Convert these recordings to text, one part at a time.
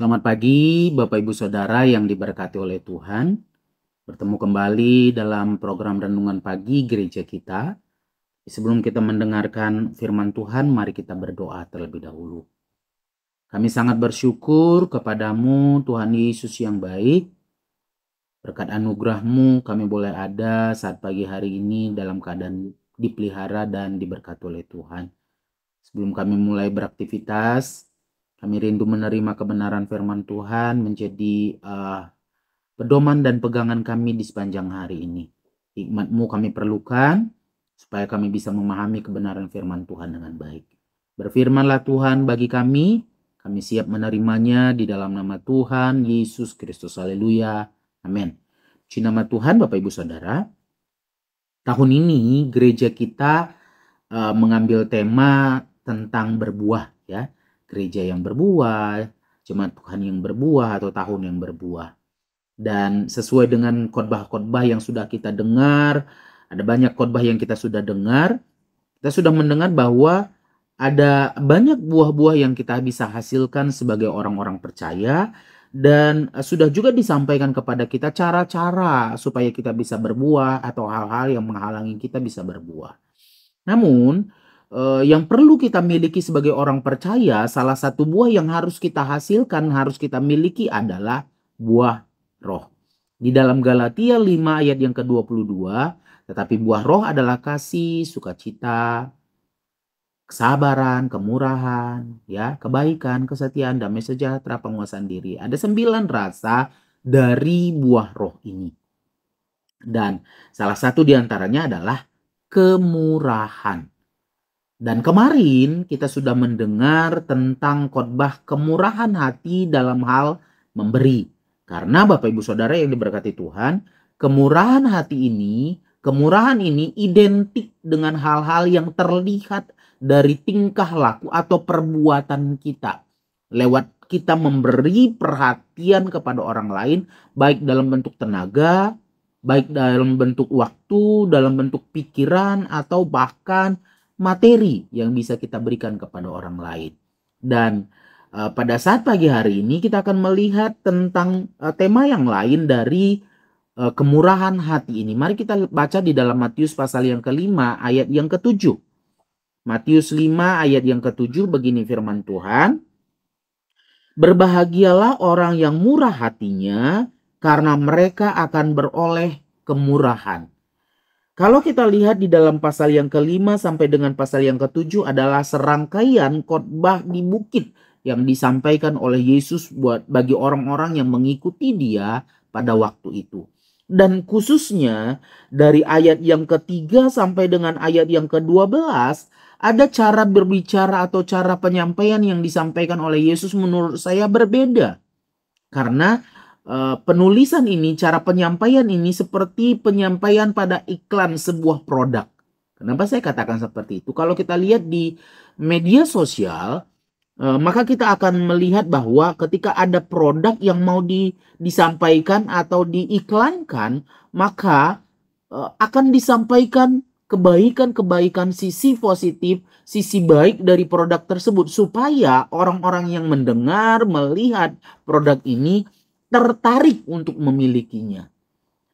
Selamat pagi Bapak Ibu Saudara yang diberkati oleh Tuhan. Bertemu kembali dalam program Renungan Pagi Gereja kita. Sebelum kita mendengarkan firman Tuhan, mari kita berdoa terlebih dahulu. Kami sangat bersyukur kepadamu Tuhan Yesus yang baik. Berkat anugerah-Mu kami boleh ada saat pagi hari ini dalam keadaan dipelihara dan diberkati oleh Tuhan. Sebelum kami mulai beraktivitas, kami rindu menerima kebenaran firman Tuhan menjadi pedoman dan pegangan kami di sepanjang hari ini. Hikmat-Mu kami perlukan supaya kami bisa memahami kebenaran firman Tuhan dengan baik. Berfirmanlah Tuhan bagi kami siap menerimanya di dalam nama Tuhan Yesus Kristus. Haleluya. Amin. Puji nama Tuhan Bapak Ibu Saudara. Tahun ini gereja kita mengambil tema tentang berbuah ya. Gereja yang berbuah, jemaat Tuhan yang berbuah atau tahun yang berbuah. Dan sesuai dengan khotbah-khotbah yang sudah kita dengar, ada banyak khotbah yang kita sudah dengar, kita sudah mendengar bahwa ada banyak buah-buah yang kita bisa hasilkan sebagai orang-orang percaya. Dan sudah juga disampaikan kepada kita cara-cara supaya kita bisa berbuah atau hal-hal yang menghalangi kita bisa berbuah. Namun yang perlu kita miliki sebagai orang percaya, salah satu buah yang harus kita hasilkan, harus kita miliki adalah buah roh. Di dalam Galatia 5 ayat yang ke-22, tetapi buah roh adalah kasih, sukacita, kesabaran, kemurahan, ya, kebaikan, kesetiaan, damai sejahtera, penguasaan diri. Ada 9 rasa dari buah roh ini. Dan salah satu diantaranya adalah kemurahan. Dan kemarin kita sudah mendengar tentang khotbah kemurahan hati dalam hal memberi. Karena Bapak Ibu Saudara yang diberkati Tuhan, kemurahan ini identik dengan hal-hal yang terlihat dari tingkah laku atau perbuatan kita. Lewat kita memberi perhatian kepada orang lain, baik dalam bentuk tenaga, baik dalam bentuk waktu, dalam bentuk pikiran, atau bahkan materi yang bisa kita berikan kepada orang lain. Dan pada saat pagi hari ini kita akan melihat tentang tema yang lain dari kemurahan hati ini. Mari kita baca di dalam Matius pasal yang ke-5 ayat yang ke-7. Matius 5 ayat yang ke-7 begini firman Tuhan. Berbahagialah orang yang murah hatinya, karena mereka akan beroleh kemurahan. Kalau kita lihat di dalam pasal yang ke-5 sampai dengan pasal yang ke-7 adalah serangkaian khotbah di bukit yang disampaikan oleh Yesus bagi orang-orang yang mengikuti Dia pada waktu itu. Dan khususnya dari ayat yang ke-3 sampai dengan ayat yang ke-12 ada cara berbicara atau cara penyampaian yang disampaikan oleh Yesus menurut saya berbeda. Karena penulisan ini, cara penyampaian ini seperti penyampaian pada iklan sebuah produk. Kenapa saya katakan seperti itu? Kalau kita lihat di media sosial, maka kita akan melihat bahwa ketika ada produk yang mau disampaikan atau diiklankan, maka akan disampaikan kebaikan-kebaikan, sisi positif, sisi baik dari produk tersebut, supaya orang-orang yang mendengar, melihat produk ini tertarik untuk memilikinya.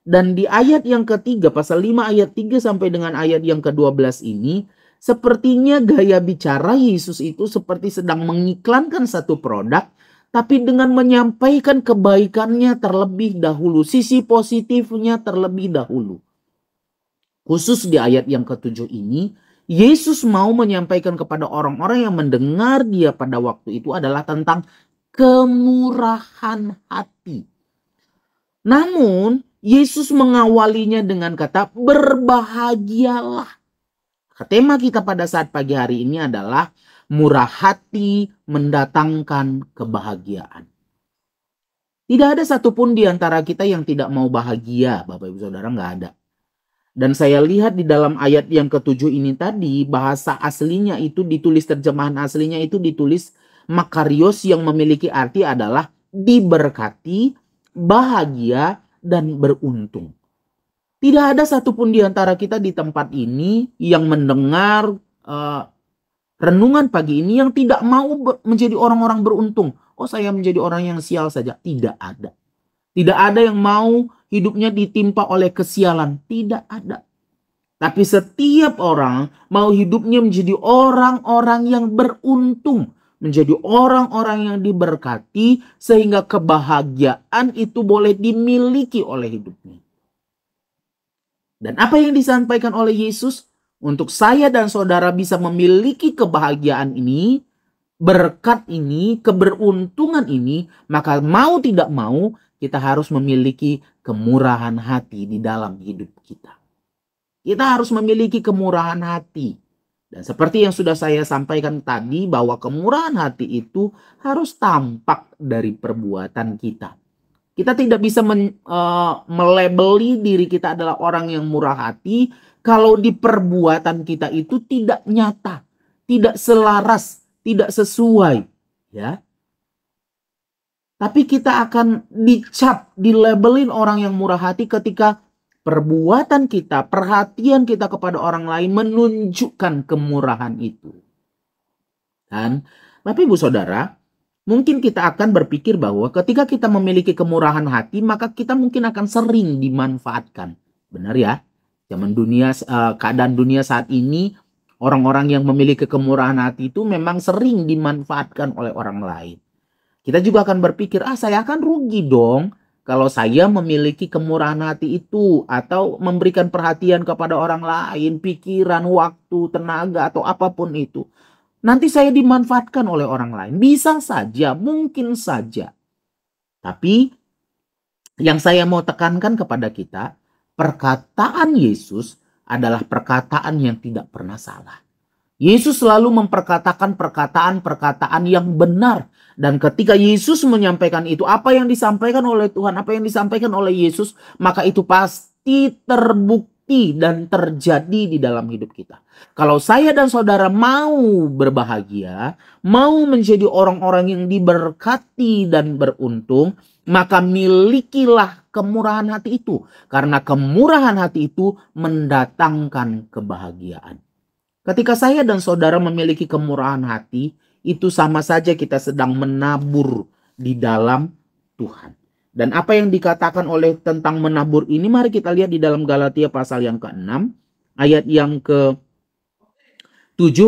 Dan di ayat yang ketiga, pasal 5 ayat 3 sampai dengan ayat yang ke-12 ini, sepertinya gaya bicara Yesus itu seperti sedang mengiklankan satu produk, tapi dengan menyampaikan kebaikannya terlebih dahulu, sisi positifnya terlebih dahulu. Khusus di ayat yang ke-7 ini, Yesus mau menyampaikan kepada orang-orang yang mendengar Dia pada waktu itu adalah tentang kemurahan hati. Namun Yesus mengawalinya dengan kata berbahagialah. Tema kita pada saat pagi hari ini adalah murah hati mendatangkan kebahagiaan. Tidak ada satupun di antara kita yang tidak mau bahagia, Bapak Ibu Saudara, nggak ada. Dan saya lihat di dalam ayat yang ke-7 ini tadi, bahasa aslinya itu ditulis, terjemahan aslinya itu ditulis makarios, yang memiliki arti adalah diberkati, bahagia, dan beruntung. Tidak ada satupun di antara kita di tempat ini yang mendengar renungan pagi ini yang tidak mau menjadi orang-orang beruntung. Oh, saya menjadi orang yang sial saja. Tidak ada. Tidak ada yang mau hidupnya ditimpa oleh kesialan. Tidak ada. Tapi setiap orang mau hidupnya menjadi orang-orang yang beruntung. Menjadi orang-orang yang diberkati sehingga kebahagiaan itu boleh dimiliki oleh hidupnya. Dan apa yang disampaikan oleh Yesus? Untuk saya dan saudara bisa memiliki kebahagiaan ini, berkat ini, keberuntungan ini, maka mau tidak mau kita harus memiliki kemurahan hati di dalam hidup kita. Kita harus memiliki kemurahan hati. Dan seperti yang sudah saya sampaikan tadi, bahwa kemurahan hati itu harus tampak dari perbuatan kita. Kita tidak bisa melabeli diri kita adalah orang yang murah hati kalau di perbuatan kita itu tidak nyata, tidak selaras, tidak sesuai, ya. Tapi kita akan dicap, dilabelin orang yang murah hati ketika perbuatan kita, perhatian kita kepada orang lain menunjukkan kemurahan itu. Dan Bapak Ibu Saudara, mungkin kita akan berpikir bahwa ketika kita memiliki kemurahan hati, maka kita mungkin akan sering dimanfaatkan. Benar ya? Zaman dunia, keadaan dunia saat ini, orang-orang yang memiliki kemurahan hati itu memang sering dimanfaatkan oleh orang lain. Kita juga akan berpikir, saya akan rugi dong kalau saya memiliki kemurahan hati itu atau memberikan perhatian kepada orang lain, pikiran, waktu, tenaga, atau apapun itu. Nanti saya dimanfaatkan oleh orang lain. Bisa saja, mungkin saja. Tapi yang saya mau tekankan kepada kita, perkataan Yesus adalah perkataan yang tidak pernah salah. Yesus selalu memperkatakan perkataan-perkataan yang benar. Dan ketika Yesus menyampaikan itu, apa yang disampaikan oleh Tuhan, apa yang disampaikan oleh Yesus, maka itu pasti terbukti dan terjadi di dalam hidup kita. Kalau saya dan saudara mau berbahagia, mau menjadi orang-orang yang diberkati dan beruntung, maka milikilah kemurahan hati itu. Karena kemurahan hati itu mendatangkan kebahagiaan. Ketika saya dan saudara memiliki kemurahan hati, itu sama saja kita sedang menabur di dalam Tuhan. Dan apa yang dikatakan oleh tentang menabur ini, mari kita lihat di dalam Galatia pasal yang ke-6, ayat yang ke-7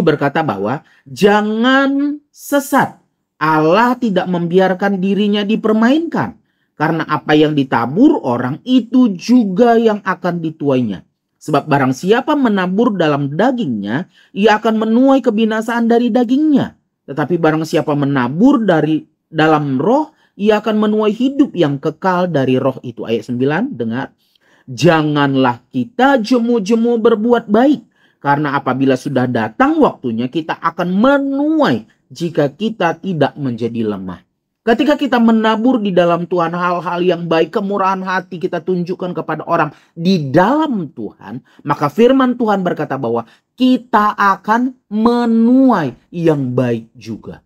berkata bahwa jangan sesat, Allah tidak membiarkan dirinya dipermainkan. Karena apa yang ditabur orang itu juga yang akan dituainya. Sebab barang siapa menabur dalam dagingnya, ia akan menuai kebinasaan dari dagingnya. Tetapi barang siapa menabur dari dalam roh, ia akan menuai hidup yang kekal dari roh itu. Ayat 9, dengar. Janganlah kita jemu-jemu berbuat baik. Karena apabila sudah datang waktunya, kita akan menuai jika kita tidak menjadi lemah. Ketika kita menabur di dalam Tuhan hal-hal yang baik, kemurahan hati kita tunjukkan kepada orang di dalam Tuhan, maka firman Tuhan berkata bahwa kita akan menuai yang baik juga.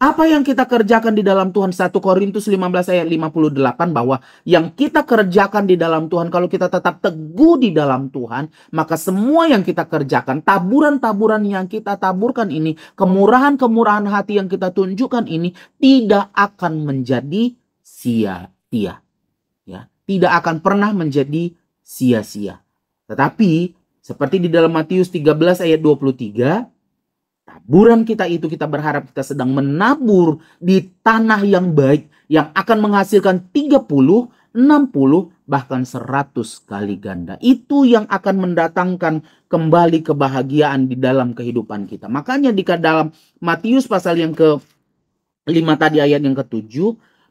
Apa yang kita kerjakan di dalam Tuhan? 1 Korintus 15 ayat 58 bahwa yang kita kerjakan di dalam Tuhan, kalau kita tetap teguh di dalam Tuhan, maka semua yang kita kerjakan, taburan-taburan yang kita taburkan ini, kemurahan-kemurahan hati yang kita tunjukkan ini tidak akan menjadi sia-sia. Ya, tidak akan pernah menjadi sia-sia. Tetapi seperti di dalam Matius 13 ayat 23, taburan kita itu kita berharap kita sedang menabur di tanah yang baik yang akan menghasilkan 30, 60, bahkan 100 kali ganda. Itu yang akan mendatangkan kembali kebahagiaan di dalam kehidupan kita. Makanya di dalam Matius pasal yang ke-5 tadi ayat yang ke-7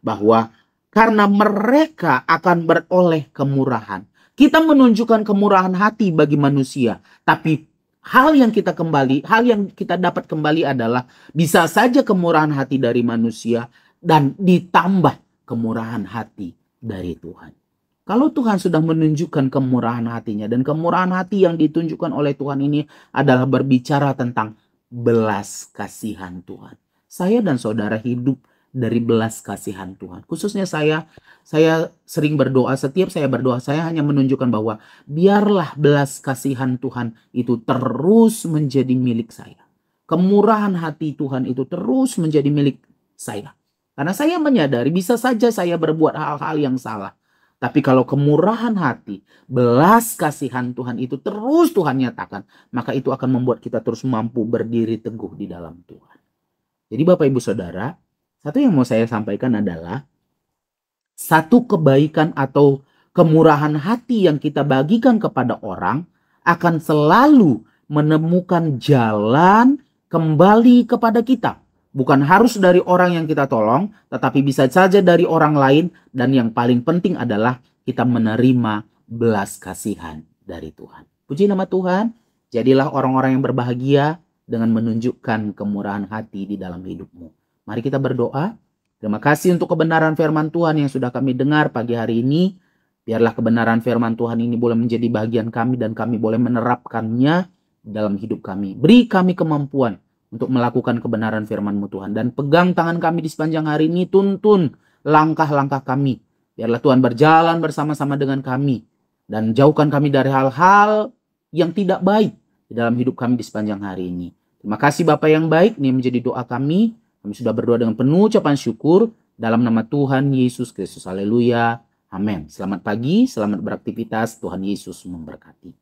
bahwa karena mereka akan beroleh kemurahan. Kita menunjukkan kemurahan hati bagi manusia, tapi hal yang kita dapat kembali adalah bisa saja kemurahan hati dari manusia dan ditambah kemurahan hati dari Tuhan. Kalau Tuhan sudah menunjukkan kemurahan hatinya, dan kemurahan hati yang ditunjukkan oleh Tuhan ini adalah berbicara tentang belas kasihan Tuhan. Saya dan saudara hidup dari belas kasihan Tuhan. Khususnya saya sering berdoa, setiap saya berdoa, saya hanya menunjukkan bahwa biarlah belas kasihan Tuhan itu terus menjadi milik saya. kemurahan hati Tuhan itu terus menjadi milik saya. Karena saya menyadari bisa saja saya berbuat hal-hal yang salah. Tapi kalau kemurahan hati, belas kasihan Tuhan itu terus Tuhan nyatakan, maka itu akan membuat kita terus mampu berdiri teguh di dalam Tuhan. Jadi Bapak Ibu Saudara, satu yang mau saya sampaikan adalah satu kebaikan atau kemurahan hati yang kita bagikan kepada orang akan selalu menemukan jalan kembali kepada kita. Bukan harus dari orang yang kita tolong, tetapi bisa saja dari orang lain. Dan yang paling penting adalah kita menerima belas kasihan dari Tuhan. Puji nama Tuhan, jadilah orang-orang yang berbahagia dengan menunjukkan kemurahan hati di dalam hidupmu. Mari kita berdoa. Terima kasih untuk kebenaran firman Tuhan yang sudah kami dengar pagi hari ini. Biarlah kebenaran firman Tuhan ini boleh menjadi bagian kami dan kami boleh menerapkannya dalam hidup kami. Beri kami kemampuan untuk melakukan kebenaran firman-Mu Tuhan. Dan pegang tangan kami di sepanjang hari ini, tuntun langkah-langkah kami. Biarlah Tuhan berjalan bersama-sama dengan kami. Dan jauhkan kami dari hal-hal yang tidak baik di dalam hidup kami di sepanjang hari ini. Terima kasih Bapa yang baik, ini menjadi doa kami. Kami sudah berdoa dengan penuh ucapan syukur. Dalam nama Tuhan Yesus Kristus. Haleluya. Amin. Selamat pagi, selamat beraktivitas. Tuhan Yesus memberkati.